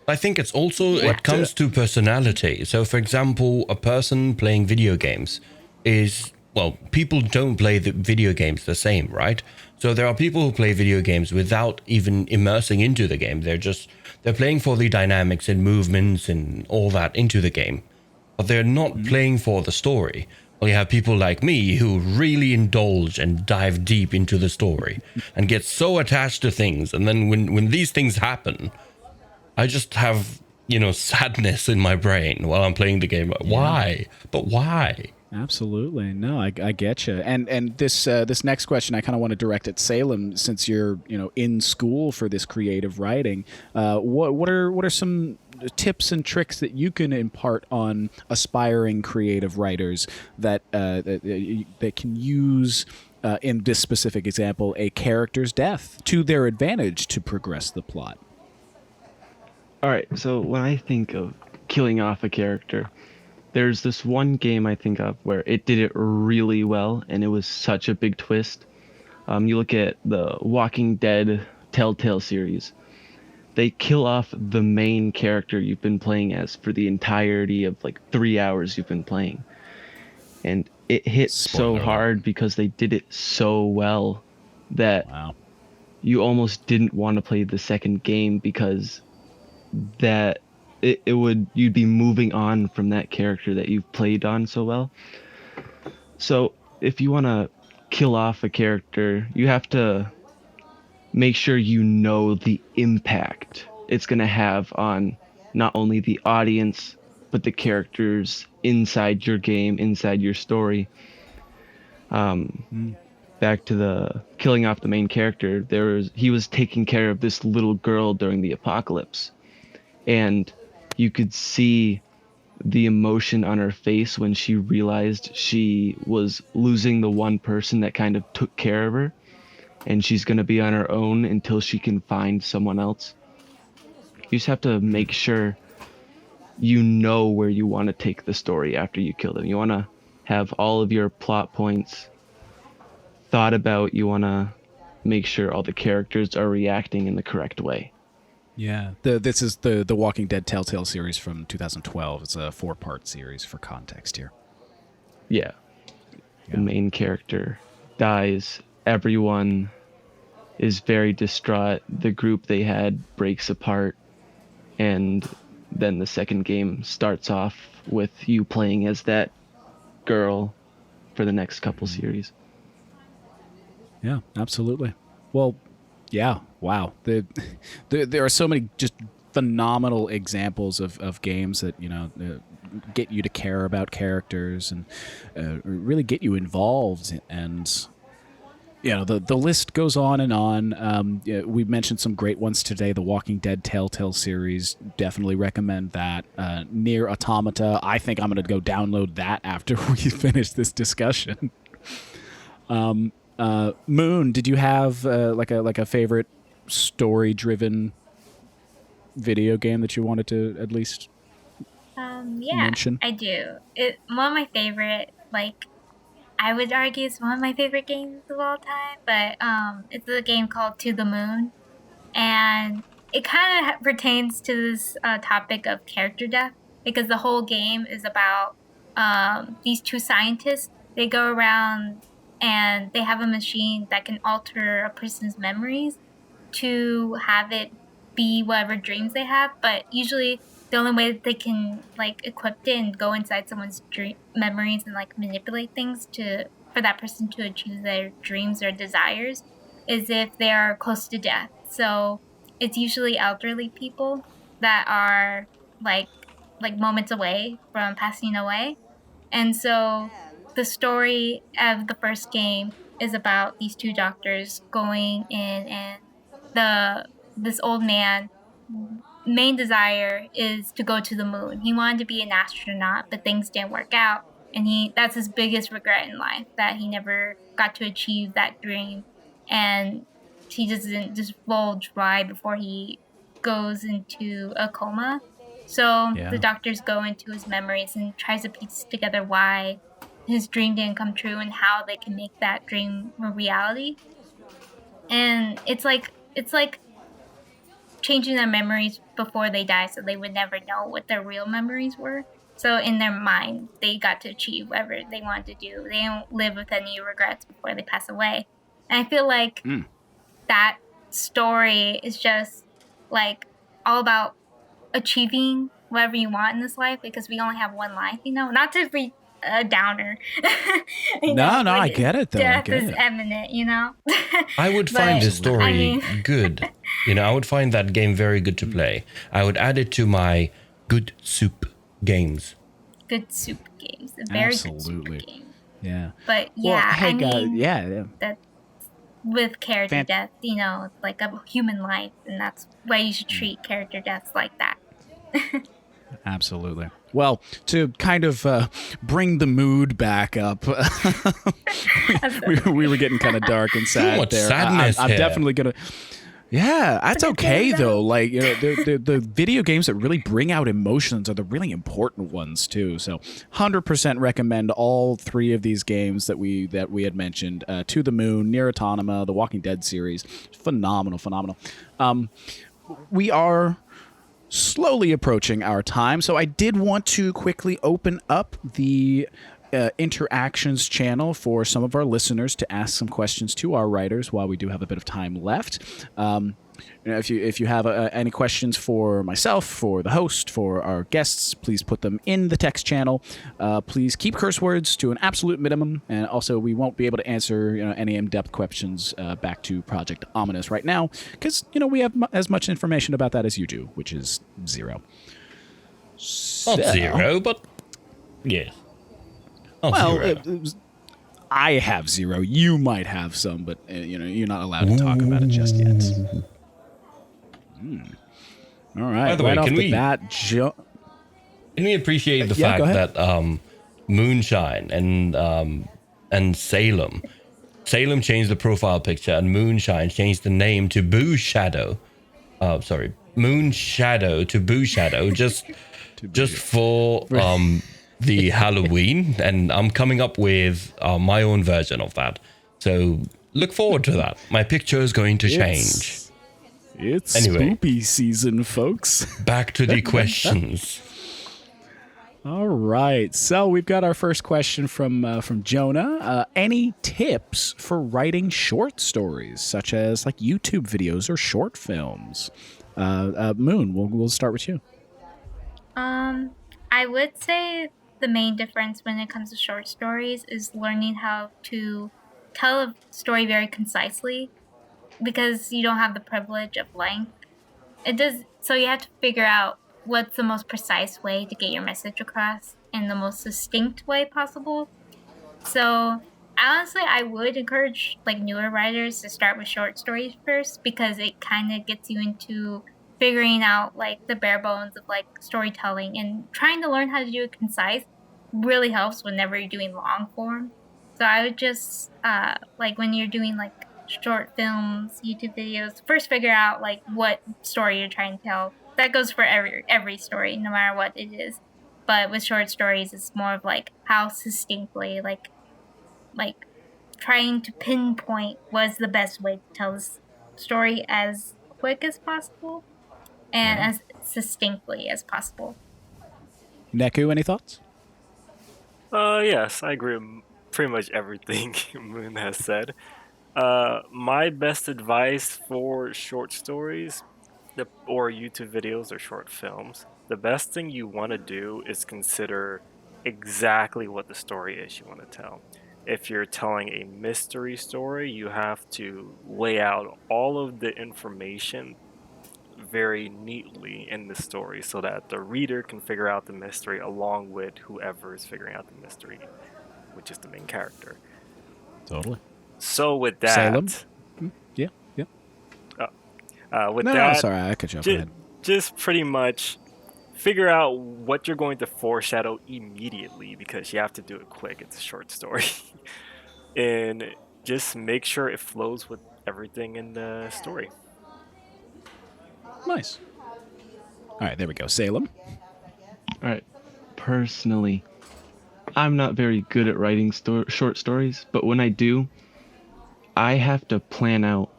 I think it's also, it comes to personality. So, for example, a person playing video games is, well, people don't play the video games the same, right? So there are people who play video games without even immersing into the game. They're playing for the dynamics and movements and all that into the game, but they're not playing for the story. Well, you have people like me who really indulge and dive deep into the story and get so attached to things. And then when these things happen, I just have, sadness in my brain while I'm playing the game. Why? But why? Absolutely. No, I get you. And this next question I kind of want to direct at Salem, since you're in school for this creative writing. What are some tips and tricks that you can impart on aspiring creative writers that can use, in this specific example, a character's death to their advantage to progress the plot? All right, so when I think of killing off a character, there's this one game I think of where it did it really well, and it was such a big twist. You look at the Walking Dead Telltale series. They kill off the main character you've been playing as for the entirety of 3 hours you've been playing. And it hit so hard because they did it so well that you almost didn't want to play the second game, because you'd be moving on from that character that you've played on so well. So if you want to kill off a character, you have to make sure the impact it's going to have on not only the audience, but the characters inside your game, inside your story. Back to the killing off the main character, he was taking care of this little girl during the apocalypse. And you could see the emotion on her face when she realized she was losing the one person that kind of took care of her, and she's going to be on her own until she can find someone else. You just have to make sure where you want to take the story after you kill them. You want to have all of your plot points thought about. You want to make sure all the characters are reacting in the correct way. Yeah, this is the Walking Dead Telltale series from 2012. It's a 4-part series for context here. Yeah. The main character dies. Everyone is very distraught. The group they had breaks apart. And then the second game starts off with you playing as that girl for the next couple series. Yeah, absolutely. Well, yeah, wow. There are so many just phenomenal examples of games that, get you to care about characters and really get you involved. And, the list goes on and on. We've mentioned some great ones today. The Walking Dead Telltale series, definitely recommend that. Near Automata, I think I'm going to go download that after we finish this discussion. Moon, did you have like a favorite story-driven video game that you wanted to at least mention? I do. One of my favorite, I would argue it's one of my favorite games of all time, but it's a game called To the Moon, and it kind of pertains to this topic of character death, because the whole game is about these two scientists. They go around and they have a machine that can alter a person's memories to have it be whatever dreams they have, but usually the only way that they can equip it and go inside someone's memories and manipulate things for that person to achieve their dreams or desires is if they are close to death. So it's usually elderly people that are moments away from passing away. And so the story of the first game is about these two doctors going in and this old man main desire is to go to the moon. He wanted to be an astronaut, but things didn't work out, and that's his biggest regret in life, that he never got to achieve that dream. And he doesn't divulge why before he goes into a coma. So the doctors go into his memories and tries to piece together why his dream didn't come true and how they can make that dream a reality. And it's like changing their memories before they die, so they would never know what their real memories were. So in their mind, they got to achieve whatever they wanted to do. They don't live with any regrets before they pass away. And I feel like that story is just like all about achieving whatever you want in this life, because we only have one life, not to be a downer. No, I get it though. Death is imminent, I would find this story good. I would find that game very good to play. I would add it to my good soup games. Good soup games. Very good soup games. Yeah. But that with character death, it's like a human life, and that's why you should treat character deaths like that. Absolutely. Well, to kind of bring the mood back up, we were getting kind of dark and sad. Too much there. sadness I'm here. Definitely gonna. Yeah, that's okay though. Like the video games that really bring out emotions are the really important ones too. So, 100% recommend all 3 of these games that we had mentioned: To the Moon, Nier Automata, the Walking Dead series. Phenomenal. We are slowly approaching our time, so I did want to quickly open up the interactions channel for some of our listeners to ask some questions to our writers while we do have a bit of time left. If you have any questions for myself, for the host, for our guests, please put them in the text channel. Please keep curse words to an absolute minimum, and also we won't be able to answer any in-depth questions back to Project Ominous right now, because we have as much information about that as you do, which is 0. Not 0, but yeah. I have 0. You might have some, but you're not allowed to talk about it just yet. All right. By the way, can we appreciate the fact that Moonshine and Salem changed the profile picture, and Moonshine changed the name to Moonshadow to Moonshadow just for the Halloween, and I'm coming up with my own version of that. So look forward to that. My picture is going to change. It's spoopy season, folks. Back to the questions. All right. So we've got our first question from Jonah. Any tips for writing short stories, such as like YouTube videos or short films? Moon, we'll start with you. I would say the main difference when it comes to short stories is learning how to tell a story very concisely, because you don't have the privilege of length. So you have to figure out what's the most precise way to get your message across in the most succinct way possible. So honestly, I would encourage newer writers to start with short stories first, because it kind of gets you into figuring out the bare bones of storytelling, and trying to learn how to do it concise really helps whenever you're doing long form. So I would just when you're doing short films, YouTube videos, first figure out what story you're trying to tell. That goes for every story, no matter what it is. But with short stories, it's more of how succinctly, trying to pinpoint what's the best way to tell this story as quick as possible and as succinctly as possible. Neku, any thoughts? Yes, I agree with pretty much everything Moon has said. My best advice for short stories or YouTube videos or short films, the best thing you want to do is consider exactly what the story is you want to tell. If you're telling a mystery story, you have to lay out all of the information very neatly in the story so that the reader can figure out the mystery along with whoever is figuring out the mystery, which is the main character. Totally. So with that, Salem? Yeah. With No, that, sorry, I cut you off. Go ahead. just pretty much figure out what you're going to foreshadow immediately because you have to do it quick. It's a short story. And just make sure it flows with everything in the story. Nice. All right, there we go. Salem. All right. Personally, I'm not very good at writing short stories, but when I do, I have to plan out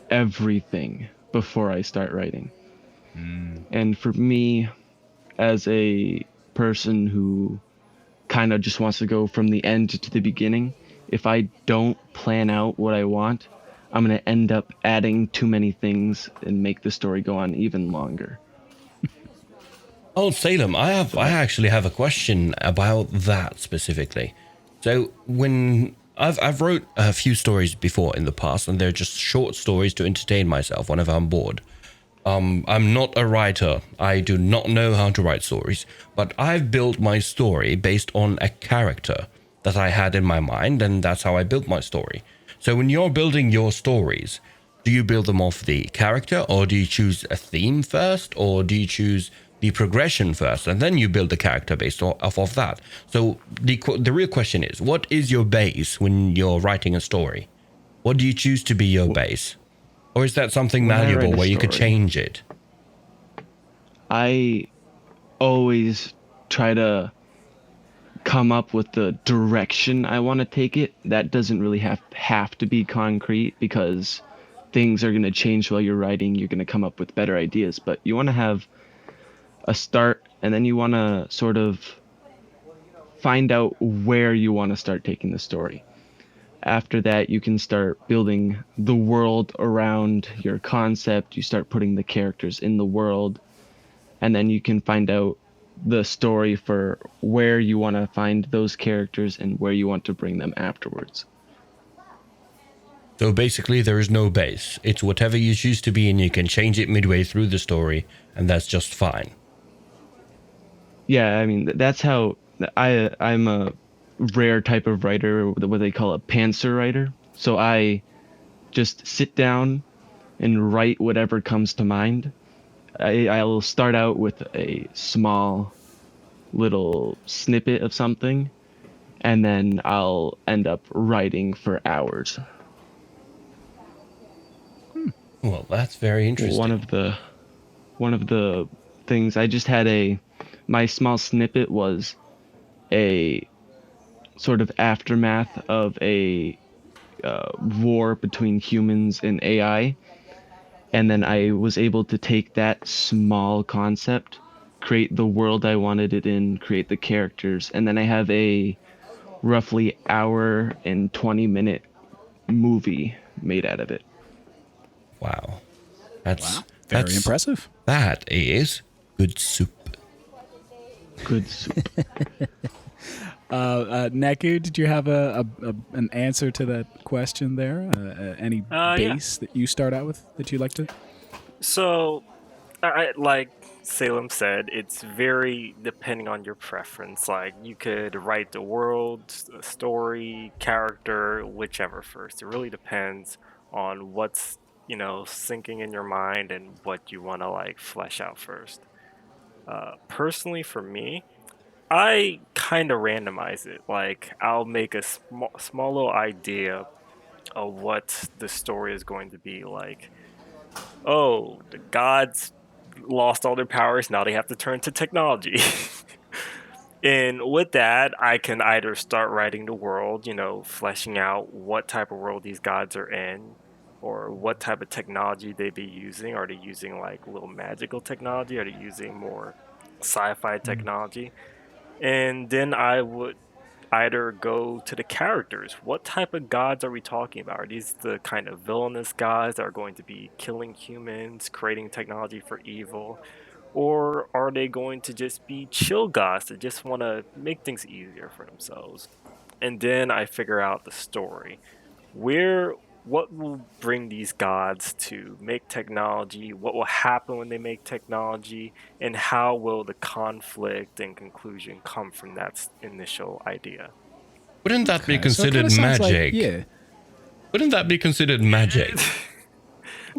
everything before I start writing. And for me, as a person who kind of just wants to go from the end to the beginning, if I don't plan out what I want, I'm going to end up adding too many things and make the story go on even longer. Oh, Salem, I actually have a question about that specifically. So when I've wrote a few stories before in the past, and they're just short stories to entertain myself whenever I'm bored. I'm not a writer. I do not know how to write stories, but I've built my story based on a character that I had in my mind, and that's how I built my story. So when you're building your stories, do you build them off the character, or do you choose a theme first, or do you choose the progression first, and then you build the character based off of that? So the real question is, what is your base when you're writing a story? What do you choose to be your base? Or is that something malleable where you could change it? I always try to come up with the direction I want to take it. That doesn't really have to be concrete because things are going to change while you're writing. You're going to come up with better ideas, but you want to have a start, and then you want to sort of find out where you want to start taking the story. After that, you can start building the world around your concept. You start putting the characters in the world, and then you can find out the story for where you want to find those characters and where you want to bring them afterwards. So basically, there is no base. It's whatever you choose to be, and you can change it midway through the story, and that's just fine. Yeah, I mean, that's how I'm a rare type of writer, what they call a Panzer Writer. So I just sit down and write whatever comes to mind. I'll start out with a small little snippet of something, and then I'll end up writing for hours. Well, that's very interesting. One of the things I just had my small snippet was a sort of aftermath of a war between humans and AI. And then I was able to take that small concept, create the world I wanted it in, create the characters, and then I have a roughly hour and 20-minute movie made out of it. Wow. That's Very impressive. That is good soup. Good soup. Neku, did you have an answer to that question there? Any base that you start out with that you'd like to? So, like Salem said, it's very depending on your preference. Like, you could write the world, the story, character, whichever first. It really depends on what's, sinking in your mind and what you want to, flesh out first. Personally, for me, I kind of randomize it. Like, I'll make a small little idea of what the story is going to be like. Oh, the gods lost all their powers, now they have to turn to technology. And with that, I can either start writing the world, fleshing out what type of world these gods are in, or what type of technology they be using. Are they using, little magical technology? Are they using more sci-fi technology? And then I would either go to the characters. What type of gods are we talking about? Are these the kind of villainous gods that are going to be killing humans, creating technology for evil? Or are they going to just be chill gods that just want to make things easier for themselves? And then I figure out the story. What will bring these gods to make technology? What will happen when they make technology? And how will the conflict and conclusion come from that initial idea? Wouldn't that be Okay, so it considered kinda sounds magic? like- yeah. Wouldn't that be considered magic?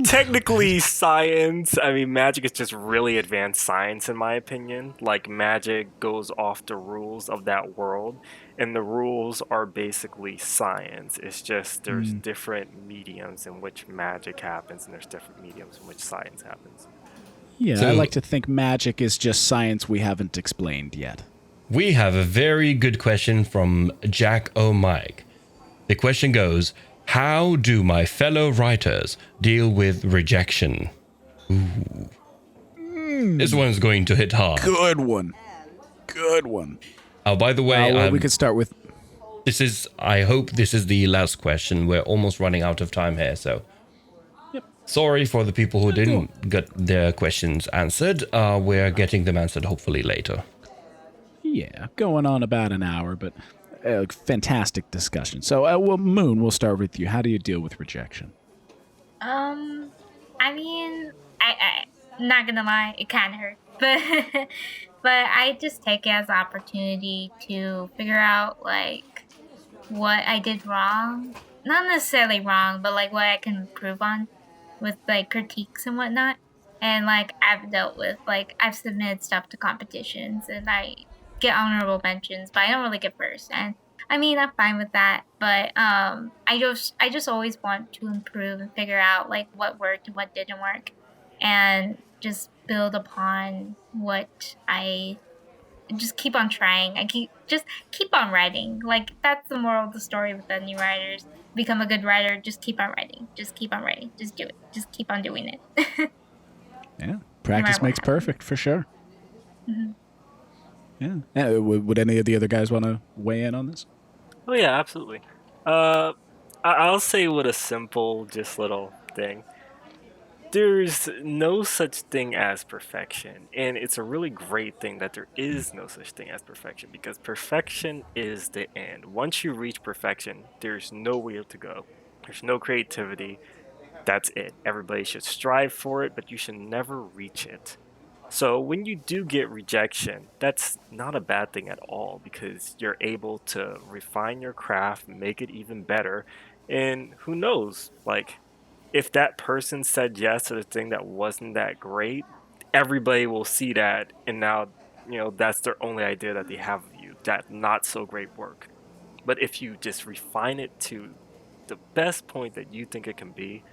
technically science. I mean, magic is just really advanced science, in my opinion. Like, magic goes off the rules of that world, and the rules are basically science. It's just there's different mediums in which magic happens, and there's different mediums in which science happens. Yeah, So- I like to think magic is just science we haven't explained yet. We have a very good question from Jack O'Mike. The question goes, how do my fellow writers deal with rejection? Ooh. This one's going to hit hard. Good one. Good one. Oh, by the way, Well, we could start with... I hope this is the last question. We're almost running out of time here, so... Sorry for the people who didn't get their questions answered. We're getting them answered hopefully later. Yeah, going on about an hour, but fantastic discussion. So, well, Moon, we'll start with you. How do you deal with rejection? I mean, I'm not gonna lie, it kind of hurt, but I just take it as an opportunity to figure out like what I did wrong. Not necessarily wrong, but like what I can improve on with like critiques and whatnot. And like I've dealt with like I've submitted stuff to competitions and I get honorable mentions, but I don't really get first. And I mean I'm fine with that, but I just always want to improve and figure out like what worked and what didn't work, and just build upon what I just keep on trying. Just keep on writing. Like that's the moral of the story with the new writers. Become a good writer. Just keep on writing. Just keep on writing. Just do it. Just keep on doing it. Yeah, practice makes perfect for sure. Mm-hmm. Yeah. Would any of the other guys want to weigh in on this? Oh yeah, absolutely. I'll say with a simple, just little thing. There's no such thing as perfection, and it's a really great thing that there is no such thing as perfection, because perfection is the end. Once you reach perfection, there's nowhere to go. There's no creativity. That's it. Everybody should strive for it, but you should never reach it. So when you do get rejection, that's not a bad thing at all, because you're able to refine your craft, make it even better, and who knows, like, if that person said yes to the thing that wasn't that great, everybody will see that, and now, that's their only idea that they have of you, that not so great work. But if you just refine it to the best point that you think it can be,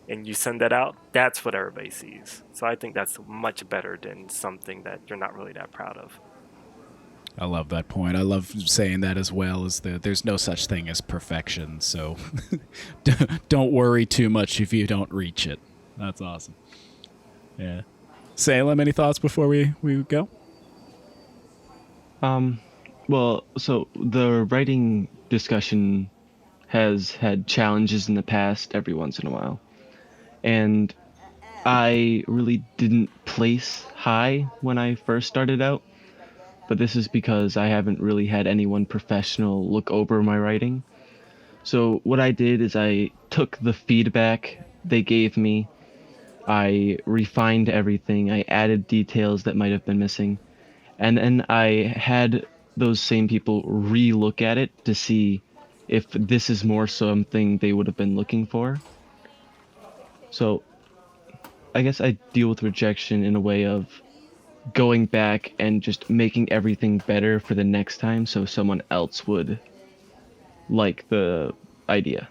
and you send that out, that's what everybody sees. So I think that's much better than something that you're not really that proud of. I love that point. I love saying that as well, is that there's no such thing as perfection, so don't worry too much if you don't reach it. That's awesome. Yeah. Salem, any thoughts before we go? Well, so the writing discussion has had challenges in the past every once in a while. And I really didn't place high when I first started out. But this is because I haven't really had anyone professional look over my writing. So what I did is I took the feedback they gave me, I refined everything, I added details that might have been missing, and then I had those same people re-look at it to see if this is more something they would have been looking for. So I guess I deal with rejection in a way of going back and just making everything better for the next time so someone else would like the idea.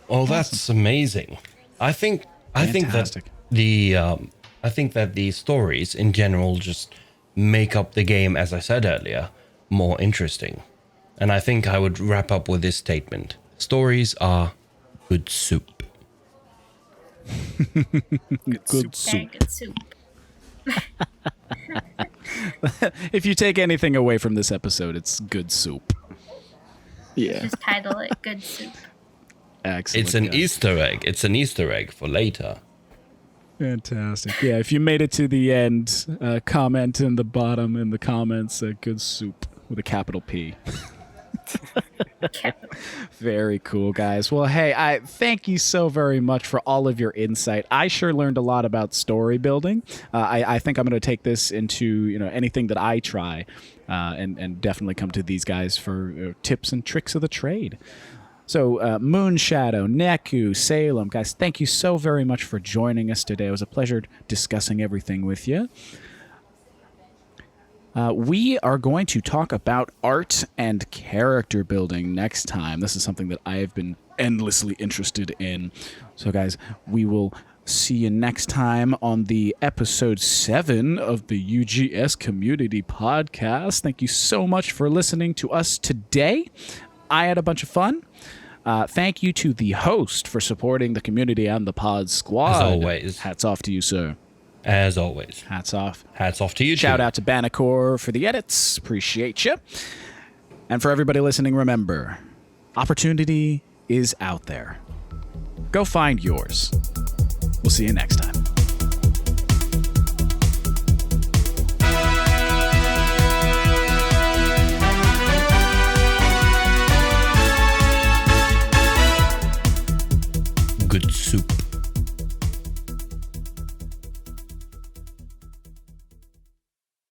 Oh, that's amazing. I think that the stories in general just make up the game, as I said earlier, more interesting. And I think I would wrap up with this statement. Stories are good soup. Good Very soup. good soup. If you take anything away from this episode, it's good soup. Yeah. Just title it Good Soup. Excellent. It's an guys. Easter egg. It's an Easter egg for later. Fantastic. Yeah, if you made it to the end, comment in the bottom in the comments, good soup with a capital P. Very cool, guys. Well, hey, I thank you so very much for all of your insight. I sure learned a lot about story building. I think I'm going to take this into anything that I try, and definitely come to these guys for tips and tricks of the trade. So, Moonshadow, Neku, Salem, guys, thank you so very much for joining us today. It was a pleasure discussing everything with you. We are going to talk about art and character building next time. This is something that I have been endlessly interested in. So, guys, we will see you next time on the episode 7 of the UGS Community Podcast. Thank you so much for listening to us today. I had a bunch of fun. Thank you to the host for supporting the community and the pod squad. As always. Hats off to you, sir. As always. Hats off. Hats off to you, Shout too. out to Banacor for the edits. Appreciate you. And for everybody listening, remember, opportunity is out there. Go find yours. We'll see you next time.